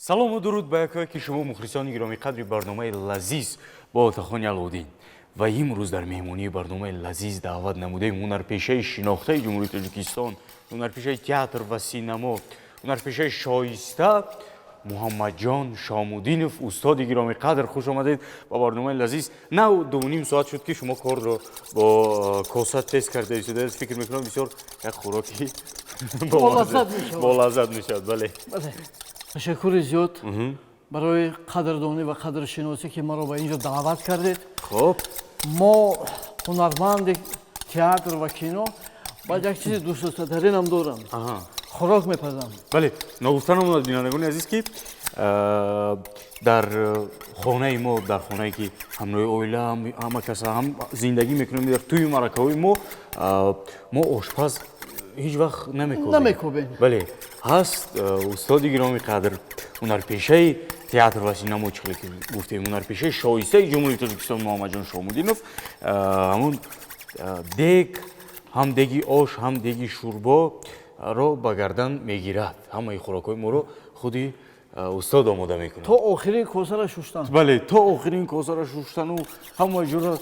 салом ва дуруд ба якое шумо мухлисони гиромии қадри барномаи лазиз бо Отахони Аловдин ва имрӯз дар меҳмонии барномаи лазиз даъват намудаем ҳунарпешаи шинохтаи ҷумҳурии Тоҷикистон, ҳунарпешаи театр ва синемо, ҳунарпешаи шоиста Муҳаммадҷон Шомуддинов. устоди гиромии қадр, хуш омадед ба барномаи лазиз. На 2.5 соат шуд ки шумо корро бо коса тест карда истодаед. фикр мекунам бисёр як хӯроки болаззат мешавад. Бале. ташаккури зиёд барои қадрдонӣ ва қадршиносӣ ки маро ба инҷо даъват кардед. Хоб. мо ҳунарманди театр ва кино баъд як чизи дӯстдостаринам дорам. хӯрок мепазам. Бале, нагуфтанам аз бинандагони азиз ки дар хонаи мо, дар хонае ки ҳамроҳи оила, ҳама каса ҳам зиндагӣ мекунем, дар тӯи маъракаҳои мо ошпаз ҳеҷ вақт намекобем. Бале, ҳаст устоди гиромии қадр, ҳунарпешаи театр ва синемо чихеле ки гуфтем, ҳунарпешаи шоистаи ҷумҳурии Тоҷикистон Муҳаммадҷон Шомуддинов. ҳамон дег, ҳам деги ош, ҳам деги шӯрборо ба гардан мегирад. ҳамаи хӯрокҳои моро худи устод омода мекунад. то охирин косара шуштан. Бале, то охирин косара шуштану ҳама ҷура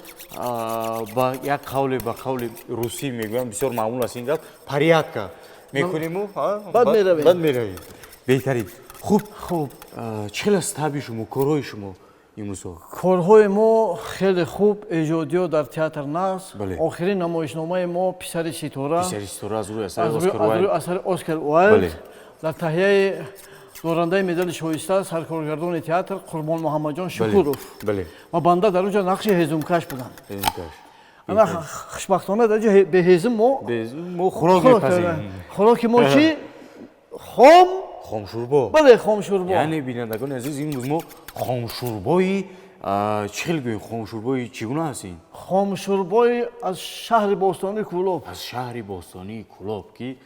ба як қавле ба қавли русӣ мегӯям, бисёр маъмул аст ин гап. Порядка мекунему, баъд меравем. Беҳтарин. Хуб, чихел аст таби шумо, корҳои шумо имрӯзҳо? корҳои мо хеле хуб, эҷодиёт дар театр нағз. охирин намоишномаи мо Писари ситора аз рӯи асари Оскар Уайлд дар таҳияи дорандаи медали шоиста саркоргардони театр Қурбон Муҳаммадҷон Шукуров ва банда дар онҷо нақши ҳезумкаш будам. ана хушбахтона дар ҷо беҳезм мо хӯрок мепазем. хӯроки мо чи хомшӯрбо. бале, хомшӯрбо. яъне бинандагони азиз, имрӯз мо хомшӯрбои чӣ хел гӯем, хомшӯрбои чӣ гуна ҳаст ин? хомшӯрбои аз шаҳри бостонии Кӯлоб. аз шаҳри бостонии Кӯлоб ки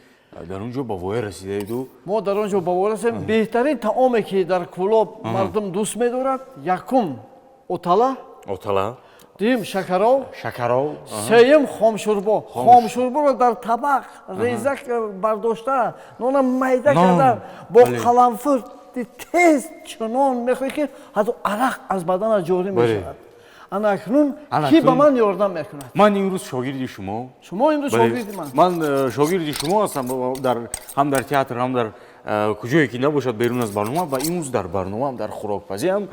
дар он ҷо ба воя расидаеду? мо дар он ҷо ба воя расидем. беҳтарин таоме ки дар Кӯлоб мардум дӯст медорад, якум отала, дуюм шакаров, сеюм хомшӯрбо. хомшӯрборо дар табақ реза бардошта, нона майда карда бо қаламфур тез чунон мехӯрӣ ки ҳатто арақ аз баданаш ҷорӣ мешавад. ана акнун ки ба ман ёрдам мекунад. ман имрӯз шогирди шумо. шумо имрӯз шогирди ман. ман шогирди шумо ҳастам, ҳам дар театр, ҳам дар куҷое ки набошад берун аз барнома, ва имрӯз дар барномаам дар хӯрокпазиам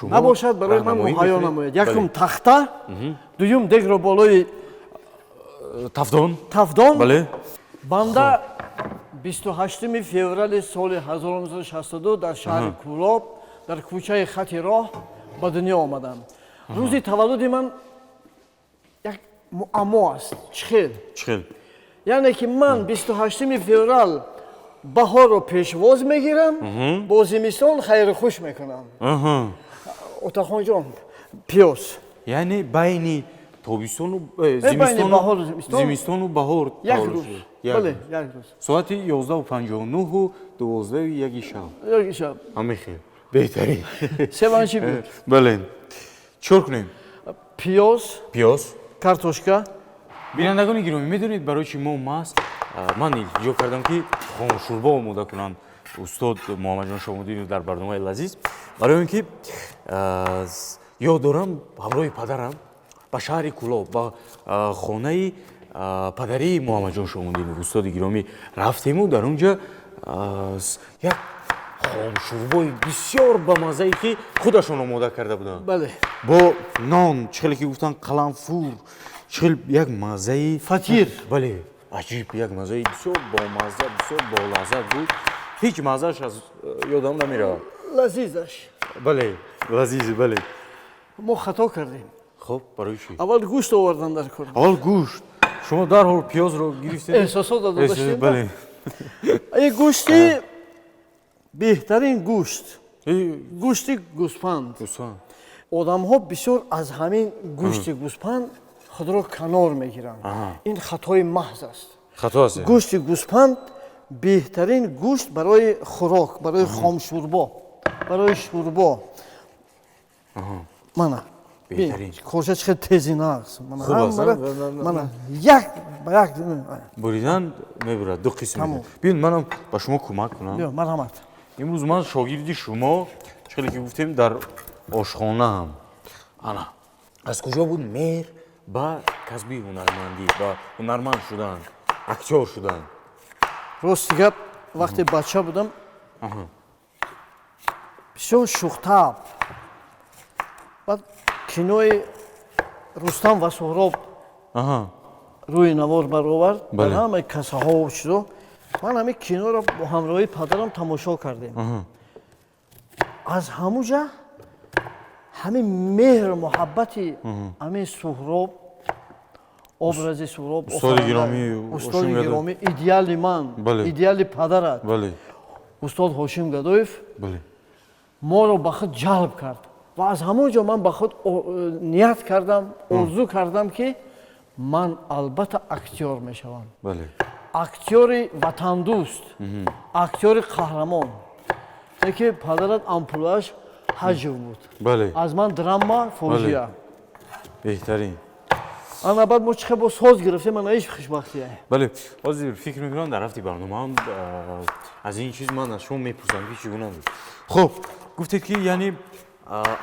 набошад барои ман муҳайё намояд. якум тахта, дуюм дегро болои тавдон. банда 28 феврали соли 1962 дар шаҳри Кӯлоб дар кӯчаи хати роҳ ба дунё омадам. рӯзи таваллуди ман як муаммо аст. чӣ хел? яъне ки ман 28 феврал баҳорро пешвоз мегирам, бо зимистон хайрухуш мекунам. Отахонҷон, пиёз. яъне байни тобистону зимистону баҳор як рӯз. бале, як рӯз. соати 11:59 12:01 шаб. ҳамин хел. беҳтарин. севан чӣ буд? бале. чикор кунем? пиёз, картошка. бинандагони гиромӣ, медонед барои чӣ мо маст? ман илтиҷо кардам ки хомшӯрбо омода кунанд устод Муҳаммадҷон Шомуддинов дар барномаи лазиз, барои он ки ёд дорам ҳамроҳи падарам ба шаҳри Кӯлоб, ба хонаи падарии Муҳаммадҷон Шомуддинов, устоди гиромӣ рафтему. дар он ҷо як хомшӯрбои бисёр бамаззае ки худашон омода карда буданд. бо нон, чӣ хеле ки гуфтанд қаламфур, чӣ хел як маззаи фатир. бале, аҷиб як маззаи бисёр бомазза, бисёр болаззат буд. ҳеҷ маззааш аз ёдам намеравад. лазизаш. бале, лазиз, бале. мо хато кардем. хоб, барои чӣ? аввал гӯшт овардам дар кор. аввал гӯшт. шумо дарҳол пиёзро гирифтед? эҳсосот додаштем. бале. ин гӯшти беҳтарин гӯшт. гӯшти гӯспанд. одамҳо бисёр аз ҳамин гӯшти гӯспанд худро канор мегиранд. ин хатои маҳз аст. гӯшти гӯспанд беҳтарин гӯшт барои хӯрок, барои хомшӯрбо, барои шӯрбо. мана корша чӣ хел тези нағз. мана як ба як буридан мебурад ду қисм. биён манам ба шумо кӯмак кунам. биё, марҳамат. имрӯз ман шогирди шумо чхеле ки гуфтем дар ошхонаам. Ана аз куҷо буд меҳр ба касби ҳунармандӣ, ба ҳунарманд шудан, актёр шудан? рости гап вақте бача будам бисёр шухтаб. баъд кинои рустам ва соҳроб рӯи навор баровард ба ҳамаи касаҳо чизо. ман ҳамин киноро бо ҳамроҳии падарам тамошо кардем. аз ҳамуҷа ҳамин меҳр муҳаббати ҳамин суҳроб, образи суҳроб, устоди гиромӣ, идеали ман, идеали падарат, устод ҳошим гадоев моро ба худ ҷалб кард. ва аз ҳамон ҷо ман ба худ ният кардам, орзу кардам ки ман албатта актёр мешавам. актёри ватандӯст, актёри қаҳрамон. ки падарат ампулааш ҳаҷв буд. аз ман драма, фоҷиа. беҳтарин. ана баъд мо чихе бо соз гирифтем, ана иш хушбахтия. бале ҳозир фикр мекунам дар рафти барномаам аз ин чиз ман аз шумо мепурсам ки чӣ гуна буд. хуб гуфтед ки яъне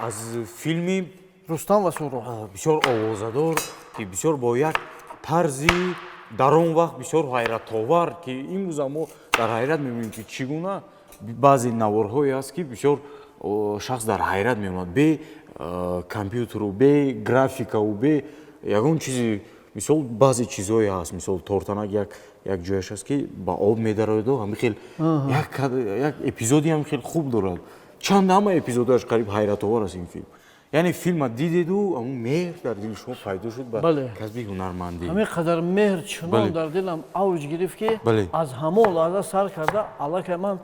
аз филми рустам ва суҳроб бисёр овозадор ки бисёр бо як тарзи дар он вақт бисёр ҳайратовар ки имрӯза мо дар ҳайрат мебинем ки чӣ гуна баъзе наворҳое ҳаст ки бисёр шахс дар ҳайрат меомад бе компютеру, бе графикаву, бе ягон чизи мисол баъзе чизҳое ҳаст, мисол тортанак як ҷояш ҳаст ки ба об медарояд, ҳамин хел як эпизоди ҳамин хел хуб дорад. чанд ҳама эпизодаш қариб ҳайратовар аст ин филм. яъне филма дидеду ҳамун меҳр дар дили шумо пайдо шуд ба касби ҳунармандӣ. ҳамин қадар меҳр чунон дар дилам авҷ гирифт ки аз ҳамон лаҳза сар карда аллакай ман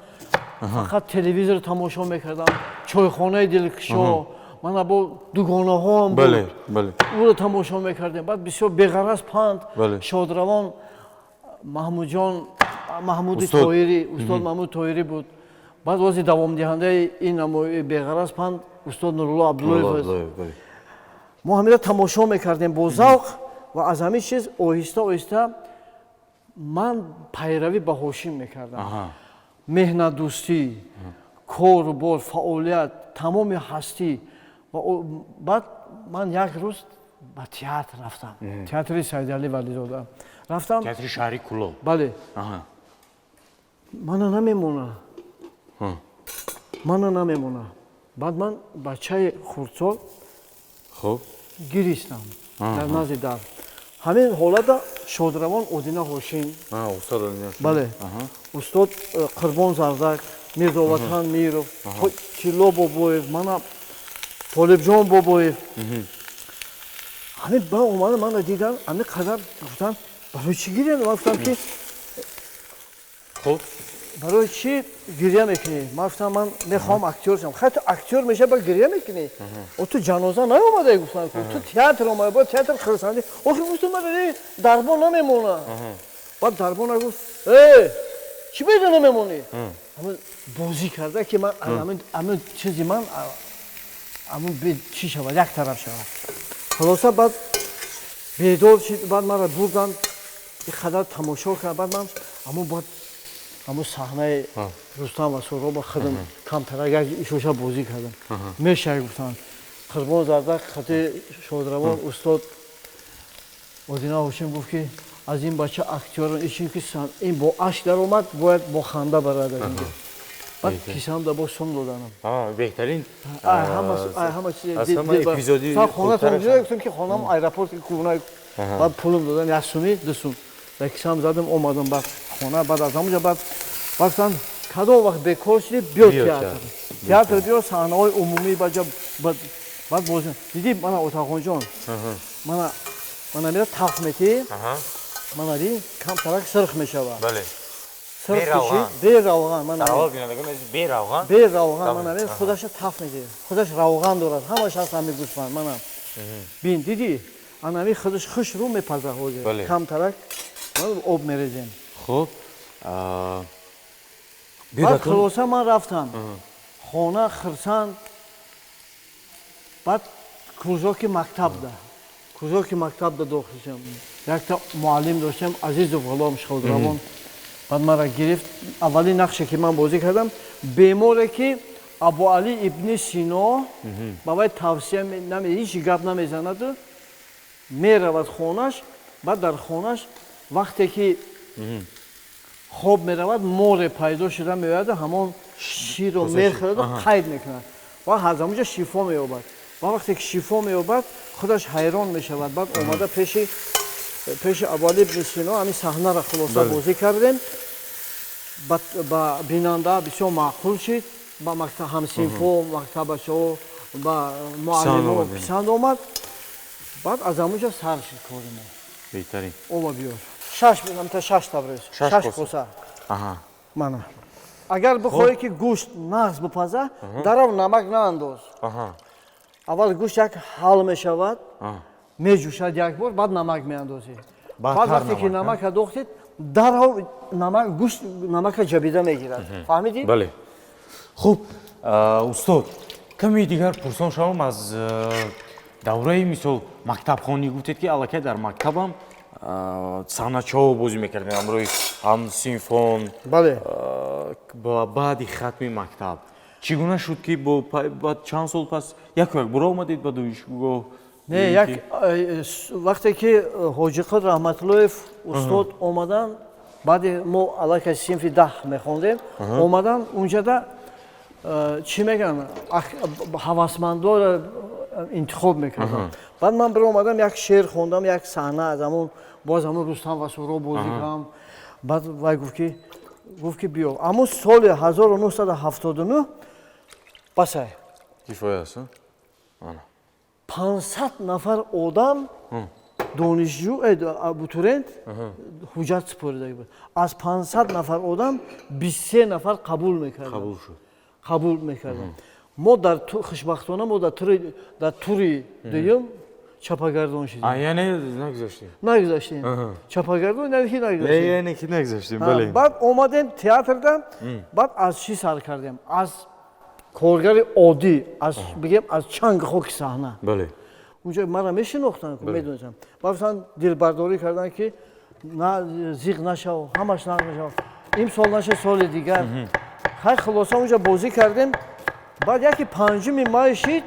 фақат телевизор тамошо мекардам, чойхонаи дилкушо, мана бо дугонаҳоам буд, ӯро тамошо мекардем. баъд бисёр беғараз панд шодравон маҳмуди тоҳирӣ, устод маҳмуд тоҳирӣ буд. баъд вози давомдиҳандаи ин намои беғараз панд устод нурулло абдуллоев. мо ҳамиро тамошо мекардем бо завқ ва аз ҳамин чиз оҳиста оҳиста ман пайравӣ ба ҳошим мекардам. меҳнатдӯстӣ, кору бор, фаъолият, тамоми ҳастӣ. баъд ман як рӯз ба театр рафтам. театри Сайдали Вализода рафтам. театри шаҳри Кӯлоб. бале. мана намемона. баъд ман бачаи хурдсол гиристам дар назди дар. ҳамин ҳолата шодравон Одина Ҳошим, бале, устод Қурбон Зардак, Мирзоватхан Миров, Тилло Бобоев, мана Толибҷон Бобоев. ҳамин ба омада мана дидан, ҳамин қадар гуфтан, барои чӣ гирия мекунӣ? ман гуфтам ки барои чӣ гирия мекунӣ? ман гуфтам ман мехоҳам актёр шавам. хай ту актёр мешавӣ ба гирия мекунӣ? ту ҷаноза наомадаи гуфтан ку ту театр омада, бо театр хирсандӣ. охир гуфтам ман дарбон намемона. баъд дарбона гуфт чӣ беда намемонӣ? бозӣ карда ки ман ҳамин чизи ман ҳамин чӣ шавад, як тараф шавад. халоса баъд бедор шид, баъд мара бурдан ин қадар тамошо кард. баъд ман ҳамун саҳнаи Рустам ва Соҳроба худам камтарак як ишоша бозӣ кардам. мешавӣ гуфтанд. Қурбон Зардак, хати шодравон, устод Одина Ҳошим гуфт ки аз ин бача актёр ин бо ашк даромад, бояд бо ханда барад аз инҷо. баъд кисам да бо сум доданам. беҳтарин ҳама чизи хонатон гуфтам ки хонам аэропорти кӯвна. баъд пулам додан, як суми, ду сум. дар кисам задам, омадам ба хона. баъд аз ҳамуҷа баъд гуфтанд кадом вақт бекор шудӣ, биё театр. театр биё, саҳнаҳои умумӣ баҷа. баъд боз дидӣ мана Отақонҷон, мана мера тафт метӣ, мана ди камтарак сирх мешавад. сирх кишӣ бе равған, бе равған, мана мера худаша тафт метӣ. худаш равған дорад, ҳама шахс ҳами гӯшванд. мана бин дидӣ анами худаш хуш рӯ мепаза ҳозир. камтарак об мерезем. хуб баъд хулоса ман рафтам хона хирсанд. баъд курзоки мактабда дохил шудам. якта муаллим доштем, Азизов Ғулом Шодравон. بعد مرا گرفت اولی نقشه که من بازی کردم بیماره که ابو علی ابن سینا بابای توصیه نمیده هیچ گپ نمیزند میرود خونش بعد در خونش وقتی که خوب میرود مور پیدا شده میاد همون شیر رو میخورد و قید میکند و از همونجا شفا مییابد و وقتی که شفا مییابد خودش حیران میشود بعد اومده پیش ابو علی ابن سینا همین صحنه را خلاصه بازی کردیم با بیننده بسیار معقول شد با مکتب همسینفو مکتبش و با معلم پسند آمد بعد از همونجا سر شد کار ما بهترین اوما بیار 6 میدم تا 6 تبریز 6 کوسه منه اگر بخوای که گوشت نغز بپزه درو نمک نانداز اول گوشت یک حال میشود میجوشد یک بار بعد نمک میاندازی بعد وقتی که نمک دوختید درو نمک گوشت نمک جبیده میگیرد فهمیدی؟ بله خوب استاد کمی دیگر پرسان شوم از دوره مثل مکتبخوانی گفتید که الکی در مکتبم صحنه‌چو بازی میکردیم امروز هم سیمفون بله بعد ختم مکتب چگونه شد که بعد چند سال پس یک برو آمدید به دانشگاه نه یک وقتی که حاجی قدر رحمت الله استاد اومدن بعد ما الکی صنف 10 میخوندیم اومدن اونجا دا چی میگن هوسمندا را انتخاب میکردم بعد من برو اومدم یک شعر خوندم یک صحنه از همون باز همون رستم و سهراب بازی کردم بعد وای گفت که بیا اما سال 1979 بسای کیفایه است 500 نفر آدم دانشجو ابوتورنت حجت سپرده بود از 500 نفر آدم 23 نفر قبول میکردن قبول میکردن ما در خوشبختانه ما در توری دوم چاپگردان شدیم یعنی نگذاشتیم چاپگردان یعنی که نگذاشتیم بله بعد اومدیم تئاتر بعد از چی سر کردیم از کارگر عادی از بگیم از چنگ خاک صحنه بله اونجا مرا میشناختن میدونستم بعدن دلبرداری کردن که نه زیغ نشو همش نقد نشو این سال نشه سال دیگر خیر خلاصه اونجا بازی کردیم بعد یکی 5 ماه شد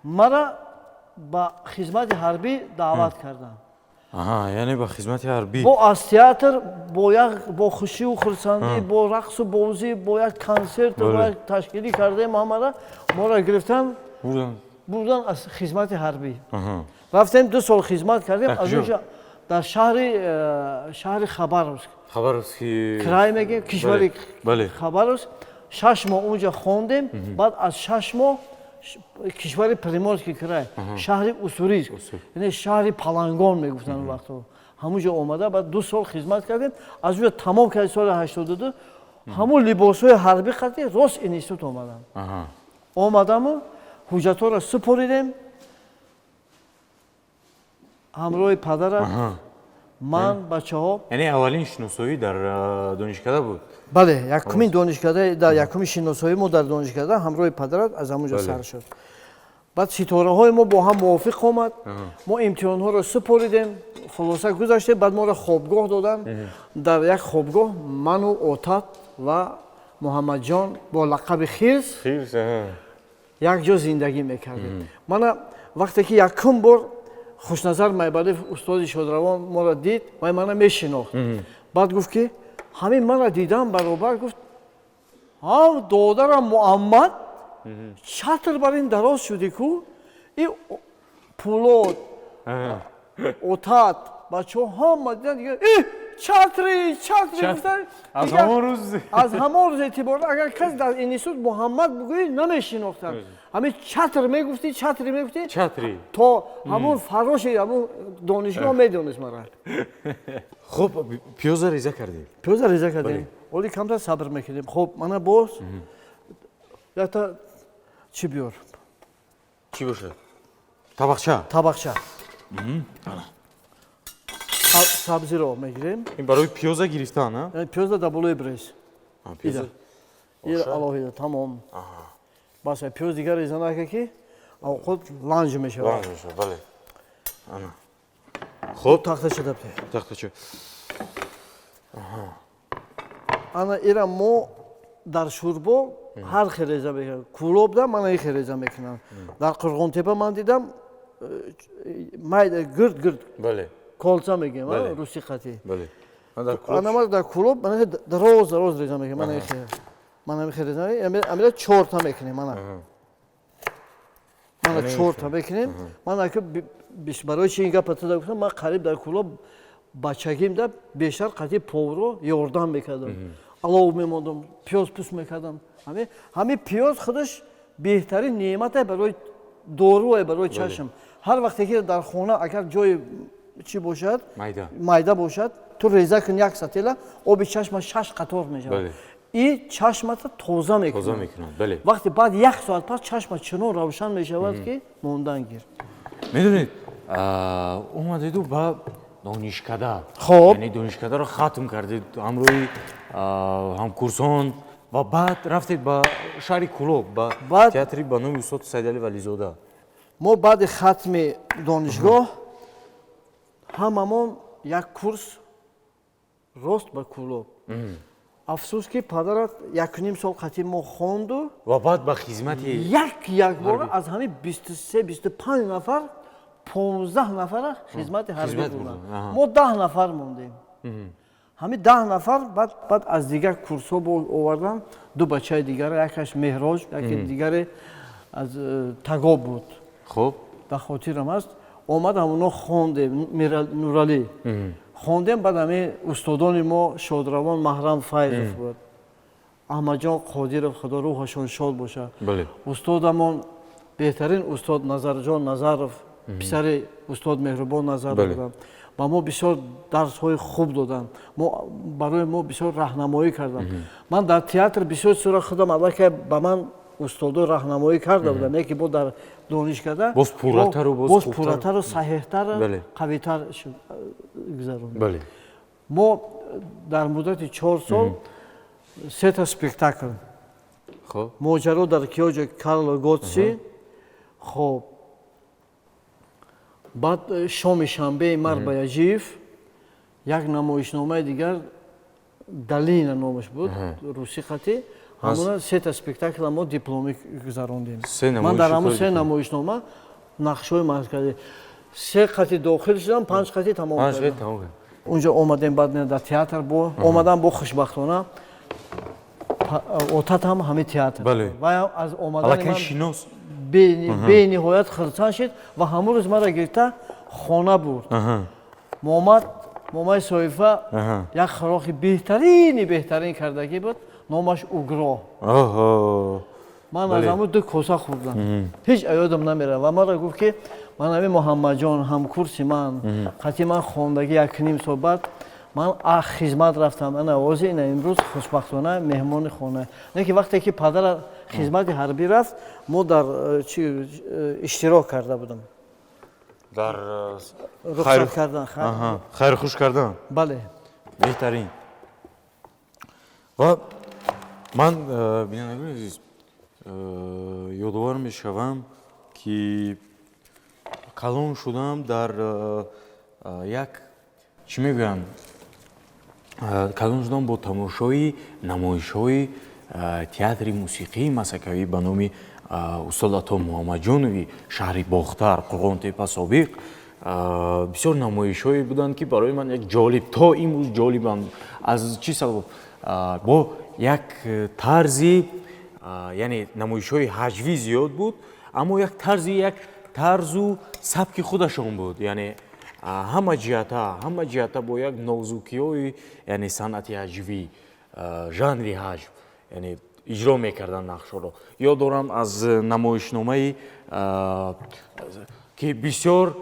مرا با خدمت حربی دعوت کردن یعنی با خدمت حربی با از تئاتر با خوشی و خرسندی با رقص و بازی با یک کنسرت و تشکیلی کردیم ما را گرفتن بردن از خدمت حربی رفتیم 2 سال خدمت کردیم از اونجا در شهر خبرسک کرای میگه کشور خبرسک 6 ماه اونجا خوندیم بعد از 6 ماه کشور پریمورسک کرای شهر اسوریسک یعنی شهر پالانگون میگفتن اون وقت همونجا اومده بعد 2 سال خدمت کردیم از اونجا تمام کردیم سال 82 همون لباسای حربی خریدیم راست اینستیتوت اومدم حجت‌ها را سپریدیم همراه پدرم من بچه‌ها یعنی اولین شناسایی در دانشکده بود بله یکمین دانشکده در یکمین شناسایی ما در دانشکده همراه پدرم از همونجا سر شد بعد ستاره‌های ما با هم موافق آمد ما امتحان‌ها را سپریدیم خلاصه گذاشتیم بعد ما را خوابگاه دادن در یک خوابگاه من و اوتات و محمد جان با لقب خیرس یک جا زندگی میکردیم من وقتی که یکم بار خوشنظر میبرد استاد شادروان ما را دید و من میشناخت بعد گفت که همین من را دیدم برابر گفت ها دادرم محمد چطور بر این دراز شدی کو این پولاد اوتات بچه ها ما دیدن دیگه چتری گفتن از همون روز اعتبار اگر کس در اینستیتوت محمد بگویی نمیشناختن همین چتری میگفتی چتری تا همون فراش همون دانشگاه میدونست مرا خب پیاز ریزه کردیم ولی کمتر صبر میکردیم خب من باز یا تا چی بیار چی باشه طبقچه سبزی رو میگیریم این برای پیاز گرفتن نه پیاز در بالای بریز این الهی تمام بس پیاز دیگر ریزه نکه که خود لانج میشه بله خب تخته شده تخته ана ира мо дар шӯрбо ҳар хел реза мекунам. Кулобда ман ин хел реза мекунам. Дар Қурғонтепа ман дидам майда гирд колса мегем, руси қати. Ана ман дар кулоб ман дароз реза мекунам. Ман ин хел реза мекунам. Амира 4 та мекунем ман. Ман 4 та мекунем. Ман ака барои чи ин гапа зада гуфтам, ман қариб дар кулоб бачагимда бештар қати повро ёрдам мекардам. Алов мемондам, пиёз пуст мекардам. Ҳамин пиёз худаш беҳтарин неъмат аст барои дору аст барои чашм. Ҳар вақте ки дар хона агар ҷои чи бошад, майда бошад, ту реза кун 1 сатела, оби чашма 6 қатор мешавад. И чашмата тоза мекунад. Вақте баъд 1 соат пас чашма чунон равшан мешавад ки мондан гир. Медонед, омадеду ба донишкада. Яъне донишкадаро хатм кардед ҳамроҳи ҳамкурсон ва баъд рафтед ба шаҳри Кулоб, ба театри ба номи Устод Саидали Вализода. Мо баъди хатми донишгоҳ ҳамамон як курс рост ба Кулоб. Афсус ки падарат 1.5 сол қати мо хонду ва баъд ба хизмати як бора аз ҳамин 23-25 нафар 15 нафара хизмати ҳарбӣ буданд. Мо 10 нафар мондем. ҳамин 10 нафар баъд аз дигар курсҳо овардан. Ду бачаи дигар, якаш Меҳрож, яке дигаре аз Тагоб буд. Хуб, дар хотирам аст. Омадам оно хондем, Нуралӣ хондем. Баъд ҳамин устодони мо Шодравон Маҳрам Файзов буд, Аҳмадҷон Қодиров, худо рӯҳашон шод бошад. Устодамон беҳтарин устод Назарҷон Назаров, писари устод Меҳрубон Назар буданд. ба мо бисёр дарсҳои хуб доданд. Барои мо бисёр раҳнамоӣ карданд. Ман дар театр бисёр чизро худам аввал ки ба ман устодо раҳнамоӣ карда буданд. Не ки бо дар донишкада боз пурратару саҳеҳтар, қавитар гузарондем. Мо дар муддати 4 сол 3 та спектакл. Моҷаро дар киёҷи Карло Готси. Хоб баъд шоми шанбеи Мард Баяҷиев, як намоишномаи дигар Далина номаш буд, руси қати. ҳамуна 3 та спектакл мо дипломӣ гузарондем. Ман дар ҳамун 3 намоишнома нақшҳои марказӣ 3 қати дохил шудам, 5 қати тамом кардам. Унҷо омадем баъд дар театр омадам бо хушбахтона отатам ҳамин театр. Ва аз омадани ман бениҳоят хирсан шуд ва ҳамун рӯз мара гирифта хона бурд. Момаи Соифа як хӯроки беҳтарин кардагӣ буд, номаш угро. Ман аз ҳамун 2 коса хӯрдам. Ҳеҷ ёдам намерад ва мара гуфт ки ман ҳамин Муҳаммадҷон ҳамкурси ман қати ман хондагӣ 1.5 сол баъд ман хизмат рафтам. Ана ози ина имрӯз хушбахтона меҳмони хона. Не ки вақте ки падара хизмати ҳарбӣ рафт, мо дар иштирок карда будам. Дар рухсат кардан, хайрхуш кардан. Бале. Беҳтарин. Ва ман бинандарони азиз ёдовар мешавам ки калон шудам дар як чӣ мегӯям калон шудам бо тамошои намоишҳои театри мусиқии масакавӣ ба номи устод Ато Муҳаммадҷонови шаҳри Бохтар, Қурғонтепа собиқ. Бисёр намоишҳое буданд ки барои ман як ҷолиб, то имрӯз ҷолибанд. Аз чӣ сабаб? Бо як тарзи, яъне намоишҳои ҳаҷвӣ зиёд буд, аммо як тарзу сабки худашон буд. Яъне ҳама ҷиҳата бо як нозукиҳои яъне санъати ҳаҷвӣ, жанри ҳаҷв, яъне иҷро мекарданд нақшҳоро. Ёд дорам аз намоишномаи ки бисёр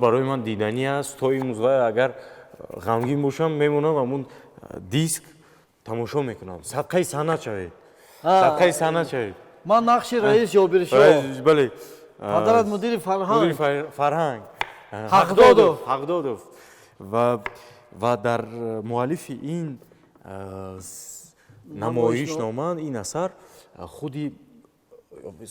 барои ман диданӣ аст. То имрӯз ва агар ғамгин бошам мемонам ҳамун диск тамошо мекунам. Садқаи санъат шавед. Ман нақши раис Ёбиршоҳ. Бале. Падарат мудири Фарҳанг. Ҳақдодов. Ва дар муаллифи ин намоишнома, ин асар худи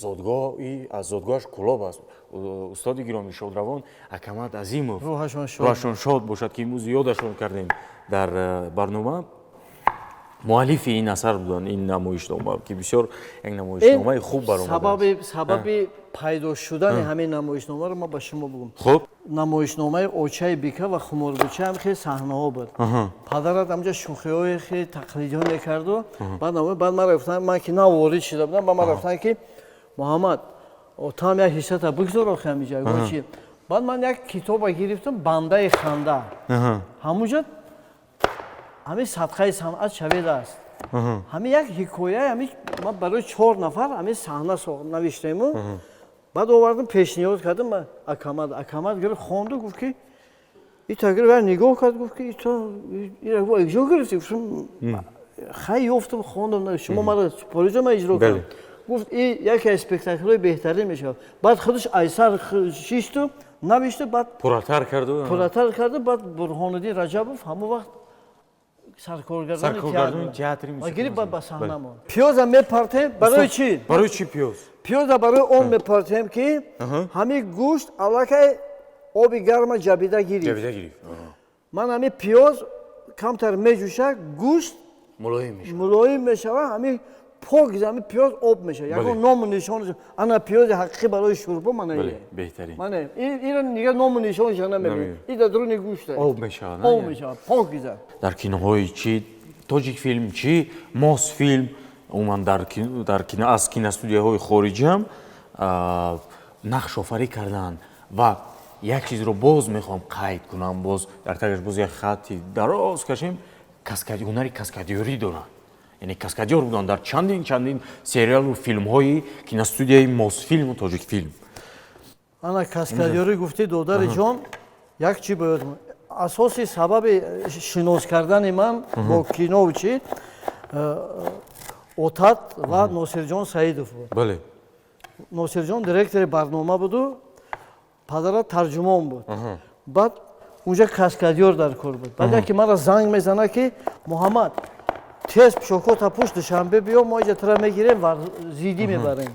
зодгоҳи аз зодгоҳаш Кулоб аст. Устоди гиромӣ Шодравон Акамат Азимов, рӯҳашон шод бошад, ки имрӯз ёдашон кардем дар барнома. муаллифи ин асар буданд, ин намоишнома ки бисёр як намоишномаи хуб баромадааст. сабаби пайдо шудани ҳамин намоишномаро ман ба шумо бигӯм. Хуб. намоишномаи очаи бика ва хуморбуча ҳам хеле саҳнаҳо буд. Падарат ҳамҷа шӯхиҳои хеле тақлидиҳо мекарду. Баъд ман рафтам, ман ки на ворид шуда будам, баъд ман рафтам ки муҳаммад отам як ҳиссата бигзор охи ҳамиҷа. Гӯ чи? Баъд ман як китоба гирифтам, бандаи ханда. ҳамуҷа ҳамин садқаи санъат шаведааст. ҳамин як ҳикояи ҳамин ман барои 4 нафар ҳамин саҳна навиштему. баъд овардам пешниҳод кардам ба акамат гирифт хонду, гуфт ки ита гирифт ва нигоҳ кард, гуфт ки ито ира эҷо гирифти. хай ёфтам хондам, шумо мара супориҷа ман иҷро кардам. гуфт ин яке аз спектаклҳои беҳтарин мешавад. баъд худаш айсар шишту навишту, баъд пурратар карду, баъд Бурҳониддин Раҷабов ҳамон вақт саркоргардони театри гирифт ба саҳна монд. пиёза мепартем барои чӣ? Барои чӣ пиёз? пиёза барои он мепартем ки ҳамин гӯшт аллакай оби гарма ҷабида гирифт. ман ҳамин пиёз камтар меҷӯшад, гӯшт мулоим мешавад, ҳамин пок ҳамин пиёз об мешавад. ягон ному нишон ана пиёзи ҳақиқӣ барои шӯрбо мана беҳтарин. ира нига ному нишонша намебинем. ин дадруни гӯшт об мешавад. пок гиза. дар киноҳои чӣ тоҷик филм, чӣ Мосфилм, умуман дар кино аз киностудияҳои хориҷиам нақш офарӣ карданд ва як чизро боз мехоҳам қайд кунам, боз дар тагаш боз як хатти дароз кашем, ҳунари каскадёрӣ доранд. яъне каскадёр буданд дар чандин сериалу филмҳои киностудияи Мосфилму тоҷикфилм. ана каскадёрӣ гуфтӣ додари ҷон, як чӣ бояд асоси сабаби шинос кардани ман бо кино чӣ отат ва Носирҷон Саидов буд. бале Носирҷон директори барнома буду, падарат тарҷумон буд. баъд унҷа каскадёр дар кор буд. баъд яке мара занг мезана ки муҳаммад тез пешокота пӯш душанбе биё, мо иҷа тра мегирем ва зидӣ мебарем.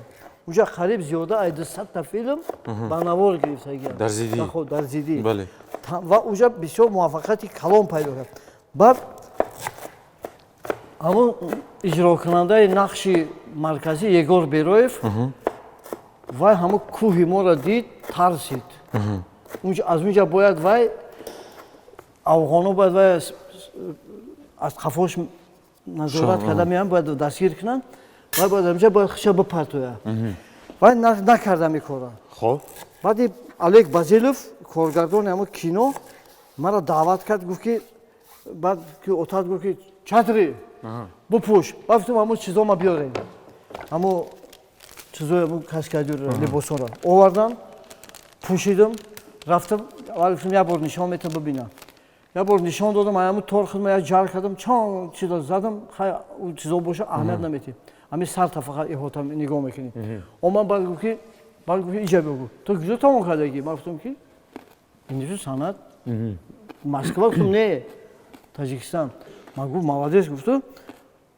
унҷа қариб зиёда ай 200 филм ба навор гирифтагиам дар зидӣ. ва унҷа бисёр муваффақияти калон пайдо кард. баъд ҳамун иҷрокунандаи нақши марказӣ Егор Бероев вай ҳамун кӯҳи моро дид, тарсид. аз унҷа бояд вай афғоно бояд вай аз қафош назорат карда меям, бояд дастгир кунанд, вай бояд ҳамҷа бояд хиша бипартояд. вай накарда ин кора. баъди Олег Базилов, коргардони ҳамун кино, мара даъват кард, гуфт ки баъд ки отат гуфт ки чатри бупӯш. баъд гуфтам ҳамун чизо ма биёрем. ҳамун чизои ҳамун каскадёрро, либосонро овардам, пӯшидам, рафтам, вале гуфтам як бор нишон метавам бибинам. як бор нишон додам, ҳамун торхидма як ҷар кардам, чанд чизо задам, хай чизо боша аҳамият наметӣ. ҳамин сарта фақат иҳота нигоҳ мекунӣ. оман баъд гуфт ки иҷа бигӯ, то куҷо тамом кардаги? ман гуфтам ки институти санъат Москва. гуфтам не, Таҷикистон. ман гуфт молодец гуфту.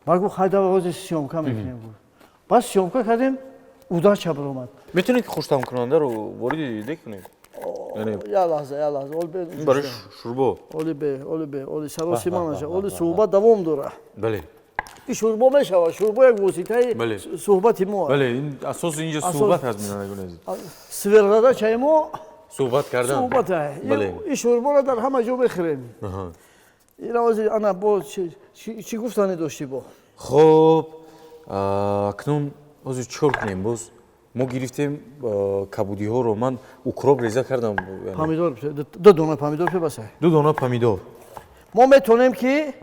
ман гуфт хай давай ҳозир сиёмка мекунем. баъд сиёмка кардем, удача баромад. метавонед ки хуштамкунандаро ворид кунед? Я лаҳза барои шӯрбо оли сароси манаша оли суҳбат давом дора. бале ин шӯрбо мешавад, шӯрбо як воситаи суҳбати мо. бале ин асоси инҷа суҳбат ҳаст. менагунед свердада чаи мо суҳбат кардан. ин шӯрборо дар ҳама ҷо мехӯрем. ина ҳозир ана бо чӣ гуфтане дошти бо? хоб акнун ҳозир чикор кунем? боз мо гирифтем кабудиҳоро, ман укроп реза кардам. помидор, 2 дона помидор пебасай. 2 дона помидор. мо метонем ки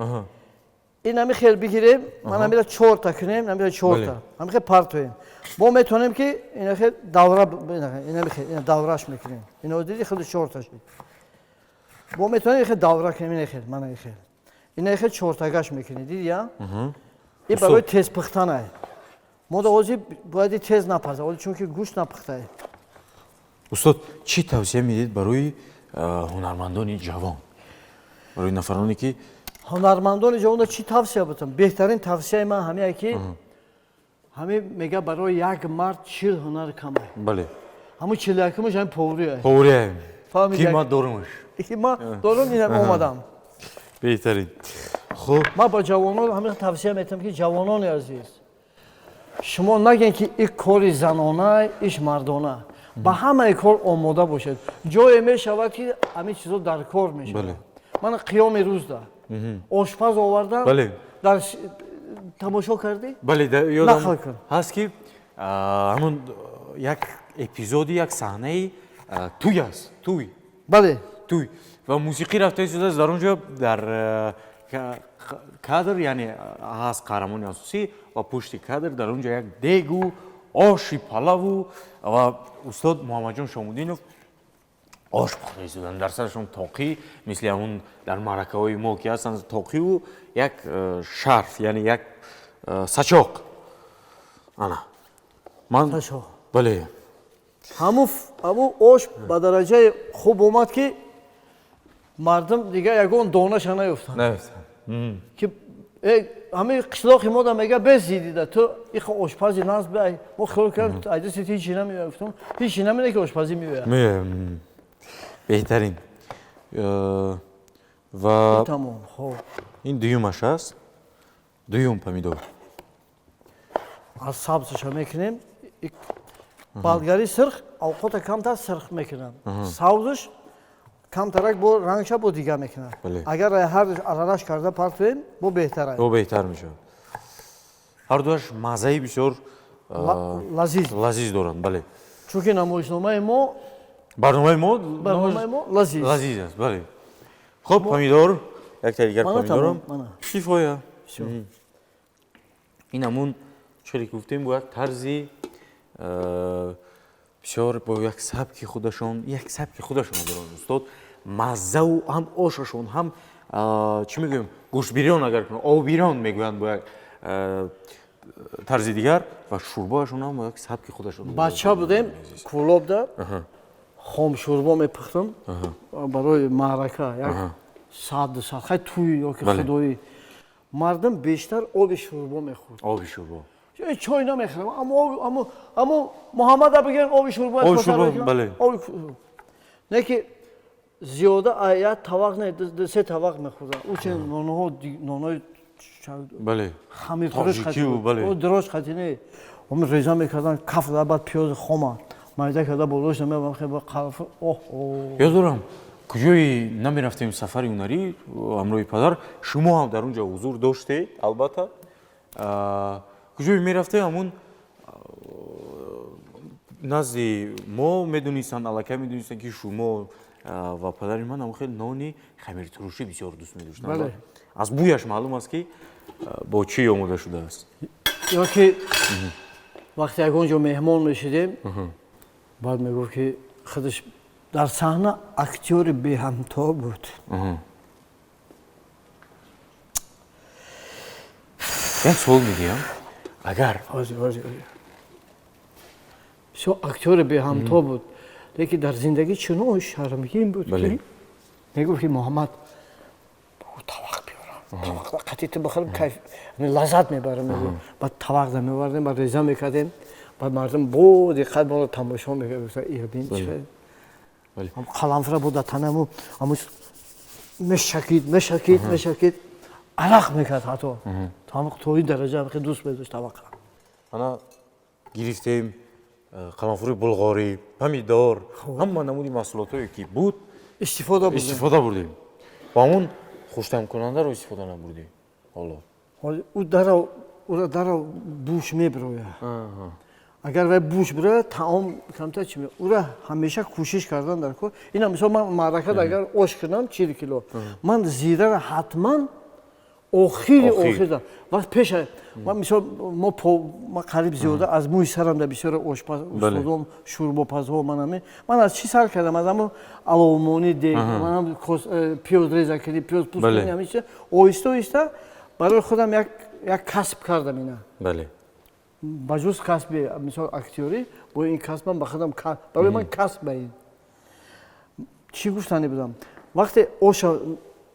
ин ҳамихел бигирем, ман ҳамира 4 та кунем, ҳамира 4 та. ҳамихел партоем. мо метонем ки инахел давраш мекунем. ино диди худи 4 та шуд. мо метонем хел давра кунем, инахел, ман инахел. инахел 4 тагаш мекунем, диди я? ин барои тез пухтанай. мо да ҳозир бояд тез напаза, оли чунки гӯшт напухтае. устод чӣ тавсия медиҳед барои ҳунармандони ҷавон? барои нафароне ки ҳунармандони ҷавонро чӣ тавсия будам? беҳтарин тавсияи ман ҳамие ки ҳамин мега барои як мард 40 ҳунар камай. бале ҳамун 41-умаш ҳамин поврия. ки ман доримаш. ман дорум, инам омадам. بهترین خب من با جوانان همین توصیه میتونم که جوانان عزیز شما نگین که این کار زنانه ایش مردانه با همه کار آماده باشید جای میشود که همین چیزا در کار میشه بله. من قیام روز ده آشپز آوردم بله. در تماشا کردی؟ بله نقل یادم کن. هست که همون یک اپیزودی یک صحنه توی است بله توی و موسیقی رفته شده است در اونجا در کادر یعنی هست قهرمان اساسی و پشت کادر در اونجا یک دیگو آشی پلاو و استاد محمد جان شامودینوف آش پخته شدن در سرشون تاقی مثل همون در معرکه های ما که هستن تاقی و یک شرف یعنی یک سچاق انا من سچاق. بله همو آش با درجه خوب اومد که مردم دیگه یگون دانش نیفتن که همه قشلاقی ما دا میگه بزیدی ده تو ایخ آشپزی نصب بای ما خیلی کرد ایده سیتی هیچی نمیفتم هیچی نمیده که آشپزی میوه بهترین و تمام خب این دویومش هست دویوم پمیدور از سبزش میکنیم بالگری سرخ اوقات کمتر سرخ میکنم سبزش کمترک با رنگش با دیگه میکنم اگر هر عرارش کرده پرتویم با بهتره او بهتر میشه هر دوش مزهی بسیار لذیذ دارن بله چون که نمایشنامه ما برنامه ما لذیذ است بله خب پمیدور یک تا دیگر پمیدورم شیفایا این همون چلی گفتیم با یک طرزی بسیار با یک سبک خودشون دارن استاد مزه و هم آششون هم چی میگویم گوشت بیران اگر کنم آب بیران میگویند با یک طرز دیگر و شورباشون هم با یک سبک خودشون بچه بودیم کلوب در خام شوربا میپختم برای معرکه یک ساعت خیلی توی یا که خدایی مردم بیشتر آب شوربا میخورد آب شوربا چای نمیخورم اما محمد ها بگن آب شوربا بله نه که زیاده یک طبق نه سه طبق میخوردن او چه نانهای بله خمیر خورش خطی او دراش خطی نه هم ریزه میکردن کف در بعد پیاز خامه مایده کرده بلوش نمیبرم خیلی با قرف یاد دارم کجایی نمیرفتیم سفر هنری همراه پدر شما هم در اونجا حضور داشته البته کجایی میرفته همون نزدی ما میدونستن الکه میدونستن که شما و پدر من هم خیلی نانی خمیر ترشی بسیار دوست می‌داشتن از بویش معلوم است که با چی آماده شده است یا که وقتی اونجا مهمان میشدیم بعد میگفت که خودش در صحنه اکتور بی همتا بود یک سوال میگم اگر شو اکتور بی همتا بود لیکن در زندگی چنو شرمگین بود که میگفت که محمد طبق بیارم طبق قطعیت بخورم کیف لذت میبرم بعد طبق میبردیم بعد ریزه میکردیم بعد مردم با دقت ما رو تماشا میکردن این چه قلمفره بود تنمو اما مشکید عرق میکرد حتی تا این درجه که دوست بداشت طبق انا گرفتیم قلمفره بلغاری پمیدور همه نمودی محصولاتایی که بود استفاده بردیم و همون خوشتم کننده رو استفاده نبردیم حالا او در بوش میبروه اگر وی بوش بره تعام کمتر چی میشه او را همیشه کوشش کردن در کار این هم مثلا من معرکه اگر آش کنم 40 کیلو من زیره را حتما آخیر دارم وقت پیش من مثلا ما قریب زیاده از موی سرم در بسیار آشپز استادم شوربا پزها من از چی سر کردم از همون علومانی دیگه من هم پیاز ریزه کردی پیاز پوست کنی همیشه آیسته برای خودم یک کسب کردم اینا بله بجوز کسب مثلا اکتیوری با این کسب من بخدم برای من کسب این چی گفتنی بدم وقتی آش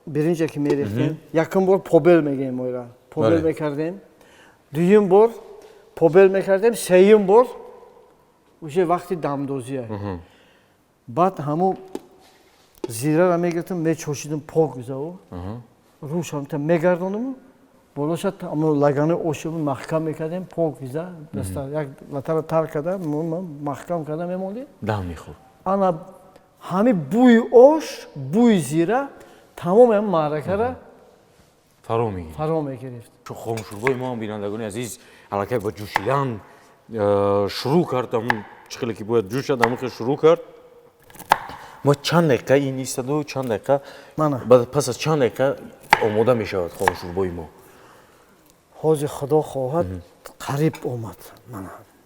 برنجی که میریختیم یکم بار پوبل میگیم ما را پوبل میکردیم دویم بار پوبل میکردیم سوم بار میشه وقتی دمدوزیه بعد همون زیره را میگرفتم میچوشیدم پاک بزاو روشم تا میگردونم بولاشت اما لگانه اوشم محکم میکردیم پاکیزه دست یک لطر تر کردم محکم کردم میموندی دم میخورد انا همین بوی اوش بوی زیره تمام این معرکه را فرا میگرفت چون خامشوربای ما هم بینندگان عزیز حرکت با جوشیدن شروع کرد همون چخیلی که باید جوش شد همون شروع کرد ما چند دقیقه این ایستاده و چند دقیقه بعد پس از چند دقیقه آماده می شود خامشوربای ما حاج خدا خواهد قریب اومد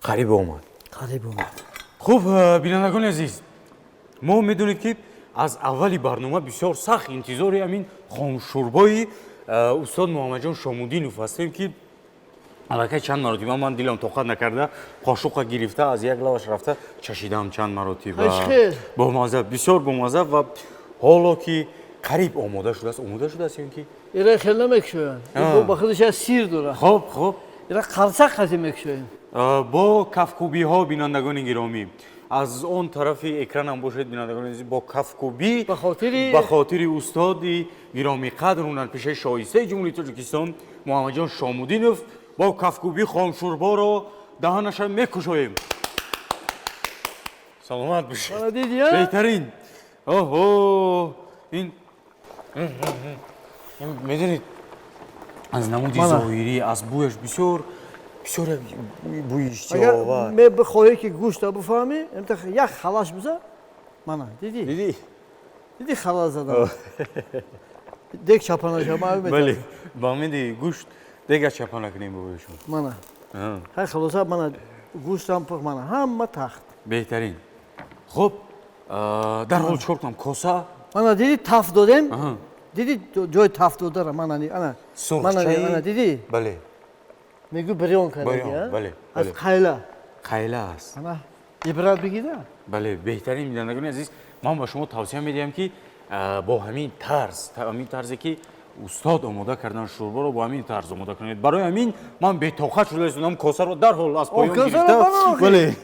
قریب اومد خوب بینندگان عزیز ما میدونید که از اولی برنامه بسیار سخت انتظاری همین خامشوربای استاد محمد جان شامودینوف هستیم که البته چند مرتبه من دلم طاقت نکرده قاشق گرفته از یک لبش رفته چشیدم چند مرتبه با مزه بسیار با مزه و حالا که قریب آماده شده است یعنی که ایره خیلی نمیکشوین با خودش سیر داره خب ایره قرصق قضی میکشوین با کفکوبی ها بینندگان گرامی از اون طرف اکران هم باشید بینندگان عزیز با کفکوبی به خاطر استاد گرامی قدر اونن پیش شایسته جمهوری تاجیکستان محمد جان شامودینوف با کفکوبی خامشوربا رو دهانش میکشویم سلامت باشید بهترین این میدونید از نمودی ظاهری از بویش بسیار بویش اگر جاور می بخواهی که گوشت بفهمی یک خلاش بزن دیدی خلاش زدم دیگه چپانش هم بله با میدی گوشت دیگه چپانک نیم بویشون های خلاصه گوشت هم پر همه تخت بهترین خب در حال چکر کنم کاسه دیدی تفت دادیم دیدی جای تفت داده را من سرخچه دیدی بله میگو بریون کنه بله از قیله است عبرت بگیره بله بهترین بینندگان عزیز من با شما توصیه میدیم که با همین طرزی که استاد آماده کردن شوربا رو با همین طرز آماده کنید برای همین من به طاقت شده استادم کاسه رو در حال از پایان گرفته بله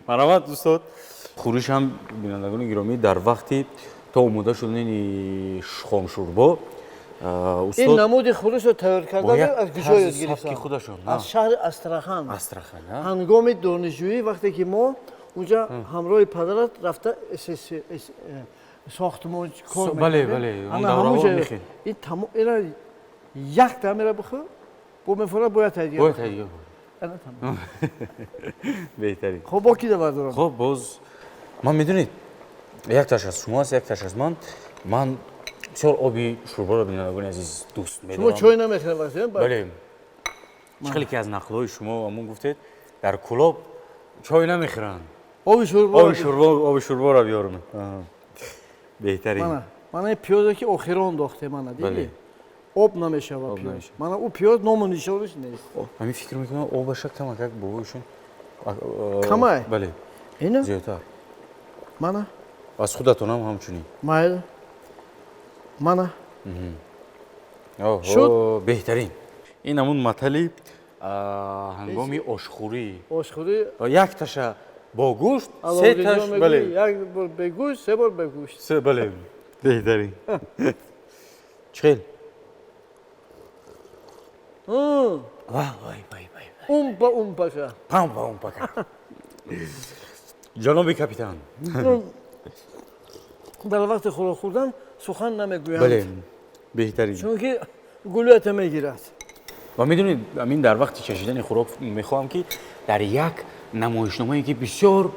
مرحمت استاد خورش هم بینندگان گرامی در وقتی تا آماده شدن خامشوربا این نمود خورش رو تیار کردن از کجا یاد گرفتن از شهر استرخان هنگام دانشجویی وقتی که ما اونجا همراه پدرت رفته ساختمان کار بله اون دوره‌ها میخواد این تمام اینا یک دمه بخور با مفرد باید تهیه بهترین خب با کی دارم خب باز من میدونید یک تاش از شماست یک تاش از من بسیار آبی شوربا رو بینندگان عزیز دوست می‌دارم شما چای نمیخورید وقتی بله خیلی که از نقل‌های شما همون گفتید در کلاب چای نمیخورن آب شوربا رو بیارم بهترین من پیاز که آخران انداخته دیدی آب نمیشه من او پیاز نام و نشانش نیست همین فکر میکنم آبش کم بویشون کمه بله اینا زیادتر من از خودتون هم همچنین مایل من شد بهترین این همون مطلی هنگامی آشخوری یک تاشه با گوشت سه تاش بله یک بار به گوشت سه بار به گوشت بله بهترین چخیل اون پاکه جناب کاپیتان در وقت خوردن سخن نمیگویند بله بهترین چون که گلویت میگیرد و میدونید همین در وقت چشیدن خوراک میخواهم که در یک نمایشنامه‌ای که بسیار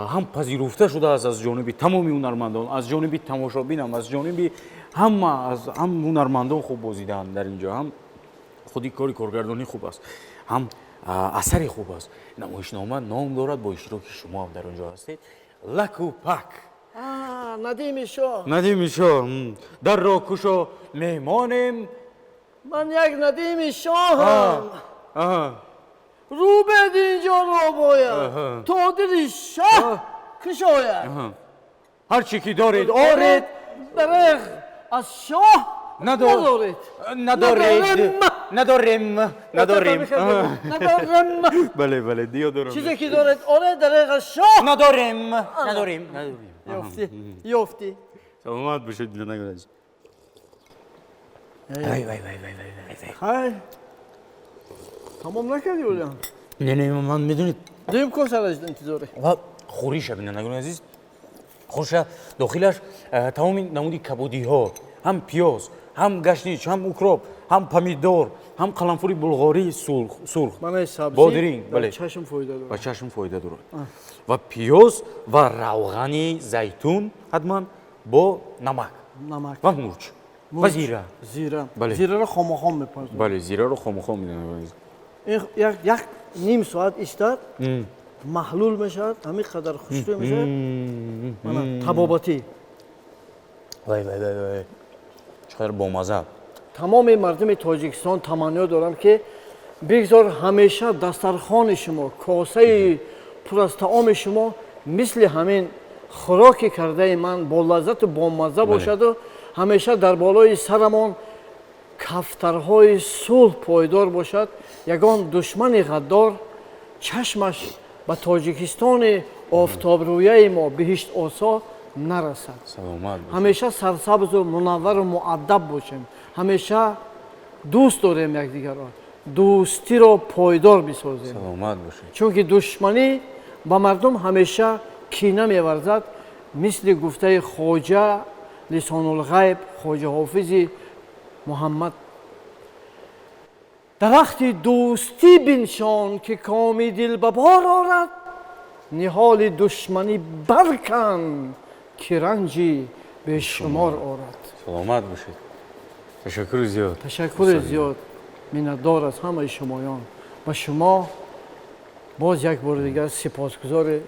هم پذیرفته شده است از جانب تمامی هنرمندان از جانب تماشابین از جانب هم هنرمندان خوب بازیدن در اینجا هم خودی کارگردانی خوب است هم اثری خوب است نمایشنامه نام دارد با اشتراک شما هم در اونجا هستید لکو پک ندیم شاه در را کشا مهمانم من یک ندیم شاهم رو به اینجا رو باید تا دل شاه کشاید هر چی که دارید آرید دریغ از شاه نداریم بله دیو دارم چیزی که دارید آرید دریغ از شاه نداریم یافتی سلامت باشید وای وای وای وای وای های تمام نکردی اولیان نه نه من میدونید دیم کن سرش انتظاره خوریشه بینندگان عزیز خورشه داخلش تمام نمودی کبودی ها هم پیاز هم گشنیج هم اوکراپ هم پمیدور هم قلنفوری بلغاری سرخ من سبزی بادرینگ بله چشم فایده داره و چشم فایده داره و پیاز و روغن زیتون حتما با نمک نمک و مرچ و زیره زیره بله. زیره رو خام خام میپرد بله زیره رو خام میدن این یک نیم ساعت ایستاد محلول میشد همین قدر خوشبو میشد من تباباتی وای وای وای وای چقدر بامزه تمام مردم تاجیکستان تمنا دارم که بگذار همیشه دسترخوان شما کاسه پر از طعام شما مثل همین خوراکی کرده من با لذت و بامزه باشد و همیشه در بالای سرمان کفترهای صلح پایدار باشد یگان دشمن غدار چشمش به تاجیکستان آفتابرویه ما بهشت آسا نرسد سلامت همیشه سرسبز و منور و مؤدب باشیم همیشه دوست داریم یکدیگر را دوستی را پایدار بسازیم سلامت باشید چون که دشمنی با مردم همیشه کینه می‌ورزد مثل گفته خواجه لسان الغیب خواجه حافظ محمد درخت دوستی بنشان که کام دل به بار آرد نهال دشمنی برکن که رنجی به شمار آرد سلامت باشید تشکر زیاد تشکر زیاد منتدار از همه شمایان و شما باز یک بار دیگر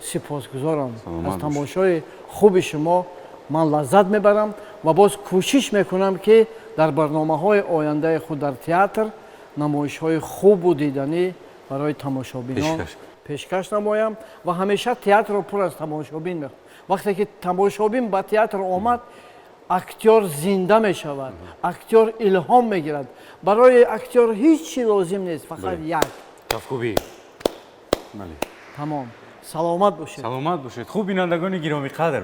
سپاسگزارم از تماشای خوب شما من لذت میبرم و باز کوشش میکنم که در برنامه‌های آینده خود در تئاتر نمایش‌های خوب و دیدنی برای تماشابینان پیشکش نمایم و همیشه تئاتر رو پر از تماشابین می‌خوام وقتی که تماشابین به تئاتر آمد اکتور زنده می شود اکتور الهام میگیرد برای اکتور هیچ چی لازم نیست فقط یک خوبی تمام سلامت باشید سلامت باشید خوب بینندگان گرامی قدر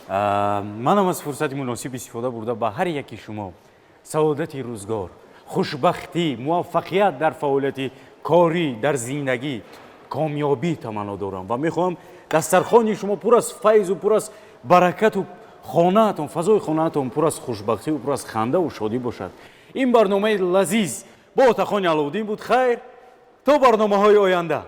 من هم از فرصت مناسب استفاده برده به هر یکی شما سعادت روزگار خوشبختی موفقیت در فعالیت کاری در زندگی کامیابی تمنا دارم و میخوام دسترخوان شما پر از فیض و پر از برکت و خانه‌تون فضای خانه‌تون پر از خوشبختی و پر از خنده و شادی باشد این برنامه لذیذ با تخان علاودین بود خیر تا برنامه‌های آینده